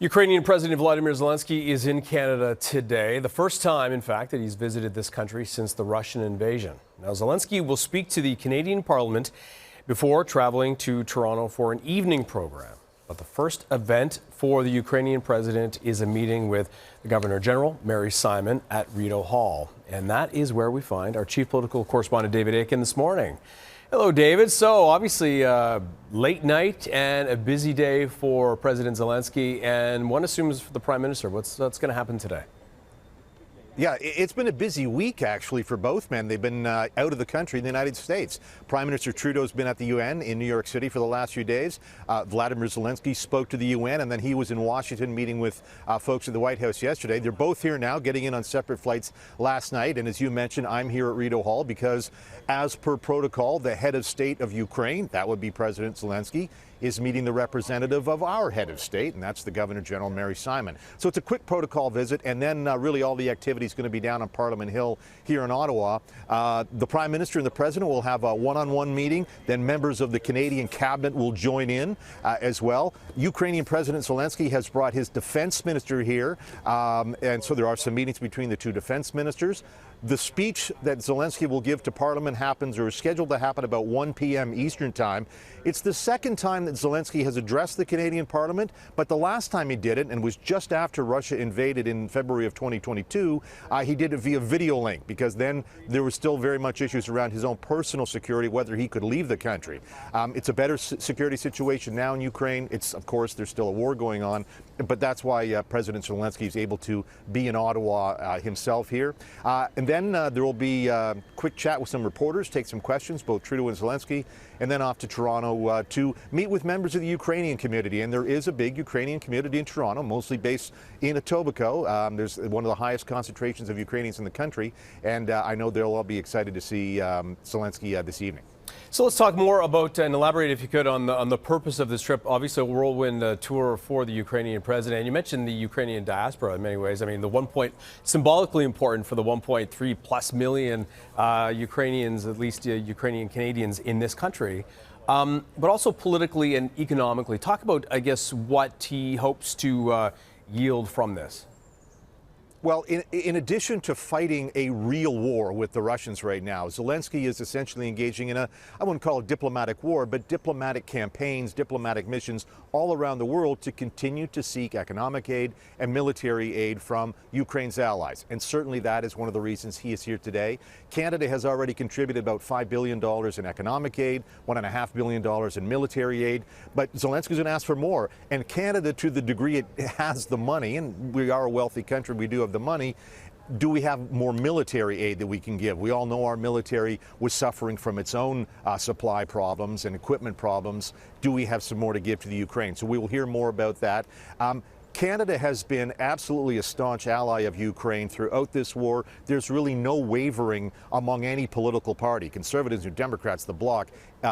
Ukrainian President Volodymyr Zelensky is in Canada today, the first time, in fact, that he's visited this country since the Russian invasion. Now, Zelensky will speak to the Canadian Parliament before traveling to Toronto for an evening program. But the first event for the Ukrainian president is a meeting with the Governor General, Mary Simon, at Rideau Hall. And that is where we find our chief political correspondent, David Akin, this morning. Hello, David. So obviously late night and a busy day for President Zelensky, and one assumes for the Prime Minister. What's going to happen today? Yeah, it's been a busy week, actually, for both men. They've been out of the country in the United States. Prime Minister Trudeau has been at the UN in New York City for the last few days. Volodymyr Zelensky spoke to the UN, and then he was in Washington meeting with folks at the White House yesterday. They're both here now, getting in on separate flights last night. And as you mentioned, I'm here at Rideau Hall because, as per protocol, the head of state of Ukraine, that would be President Zelensky, is meeting the representative of our head of state, and that's the Governor General, Mary Simon. So it's a quick protocol visit, and then really all the activity is going to be down on Parliament Hill here in Ottawa. The Prime Minister and the President will have a one-on-one meeting, then members of the Canadian Cabinet will join in as well. Ukrainian President Zelensky has brought his defense minister here, and so there are some meetings between the two defense ministers. The speech that Zelensky will give to Parliament happens, or is scheduled to happen, about 1 p.m. Eastern Time. It's the second time that Zelensky has addressed the Canadian Parliament, but the last time he did it, and was just after Russia invaded in February of 2022, he did it via video link, because then there were still very much issues around his own personal security, whether he could leave the country. It's a better security situation now in Ukraine. Of course, there's still a war going on, but that's why President Zelensky is able to be in Ottawa himself here. And then there will be a quick chat with some reporters, take some questions, both Trudeau and Zelensky, and then off to Toronto to meet with members of the Ukrainian community. And there is a big Ukrainian community in Toronto, mostly based in Etobicoke. There's one of the highest concentrations of Ukrainians in the country, and I know they'll all be excited to see Zelensky this evening. So let's talk more about and elaborate, if you could, on the purpose of this trip. Obviously, a whirlwind tour for the Ukrainian president. You mentioned the Ukrainian diaspora in many ways. I mean, symbolically important for the 1.3+ million Ukrainians, at least Ukrainian Canadians in this country, but also politically and economically. Talk about, I guess, what he hopes to yield from this. Well, in addition to fighting a real war with the Russians right now, Zelensky is essentially engaging in I wouldn't call it diplomatic war, but diplomatic campaigns, diplomatic missions all around the world to continue to seek economic aid and military aid from Ukraine's allies. And certainly that is one of the reasons he is here today. Canada has already contributed about $5 billion in economic aid, $1.5 billion in military aid, but Zelensky's going to ask for more. And Canada, to the degree it has the money, and we are a wealthy country, we do have the money, do we have more military aid that we can give? We all know our military was suffering from its own supply problems and equipment problems. Do we have some more to give to the Ukraine? So we will hear more about that. Canada has been absolutely a staunch ally of Ukraine throughout this war. There's really no wavering among any political party. Conservatives or Democrats, the Bloc,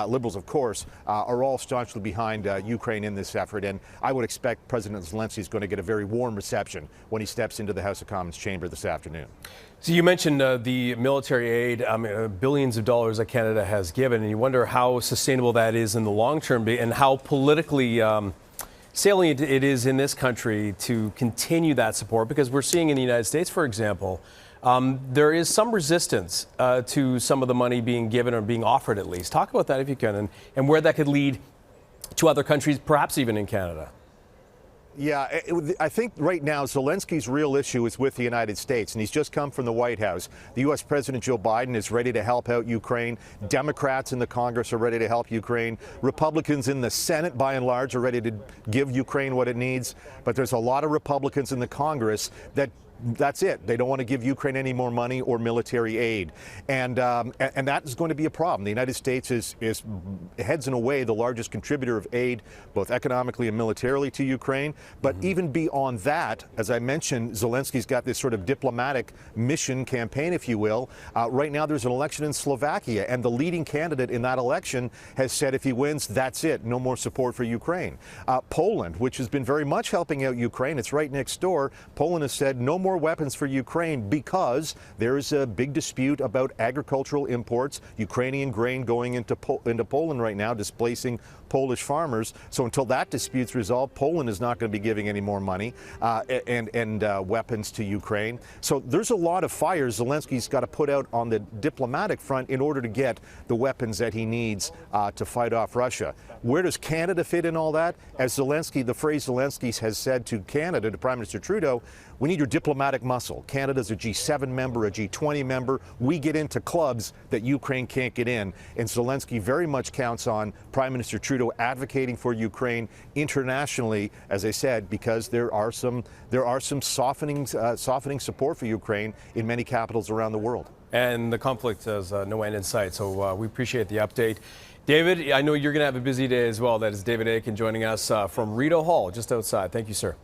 Liberals, of course, are all staunchly behind Ukraine in this effort. And I would expect President Zelensky is going to get a very warm reception when he steps into the House of Commons chamber this afternoon. So you mentioned the military aid, billions of dollars that Canada has given, and you wonder how sustainable that is in the long term and how politically salient it is in this country to continue that support, because we're seeing in the United States, for example, there is some resistance to some of the money being given or being offered, at least. Talk about that if you can, and where that could lead to other countries, perhaps even in Canada. Yeah, I think right now Zelensky's real issue is with the United States, and he's just come from the White House. The U.S. President Joe Biden is ready to help out Ukraine. Democrats in the Congress are ready to help Ukraine. Republicans in the Senate, by and large, are ready to give Ukraine what it needs. But there's a lot of Republicans in the Congress that's it. They don't want to give Ukraine any more money or military aid. And that is going to be a problem. The United States is heads and away the largest contributor of aid, both economically and militarily, to Ukraine. But even beyond that, as I mentioned, Zelensky's got this sort of diplomatic mission campaign, if you will. Right now there's an election in Slovakia, and the leading candidate in that election has said if he wins, that's it. No more support for Ukraine. Poland, which has been very much helping out Ukraine, it's right next door. Poland has said no more more weapons for Ukraine because there is a big dispute about agricultural imports, Ukrainian grain going into Poland right now, displacing Polish farmers. So until that dispute's resolved, Poland is not going to be giving any more money and weapons to Ukraine. So there's a lot of fires Zelensky's got to put out on the diplomatic front in order to get the weapons that he needs to fight off Russia. Where does Canada fit in all that? As Zelensky, the phrase Zelensky has said to Canada, to Prime Minister Trudeau, we need your diplomatic muscle. Canada's a G7 member, a G20 member. We get into clubs that Ukraine can't get in. And Zelensky very much counts on Prime Minister Trudeau advocating for Ukraine internationally, as I said, because there are some softening support for Ukraine in many capitals around the world. And the conflict has no end in sight, so we appreciate the update. David, I know you're going to have a busy day as well. That is David Akin joining us from Rideau Hall, just outside. Thank you, sir.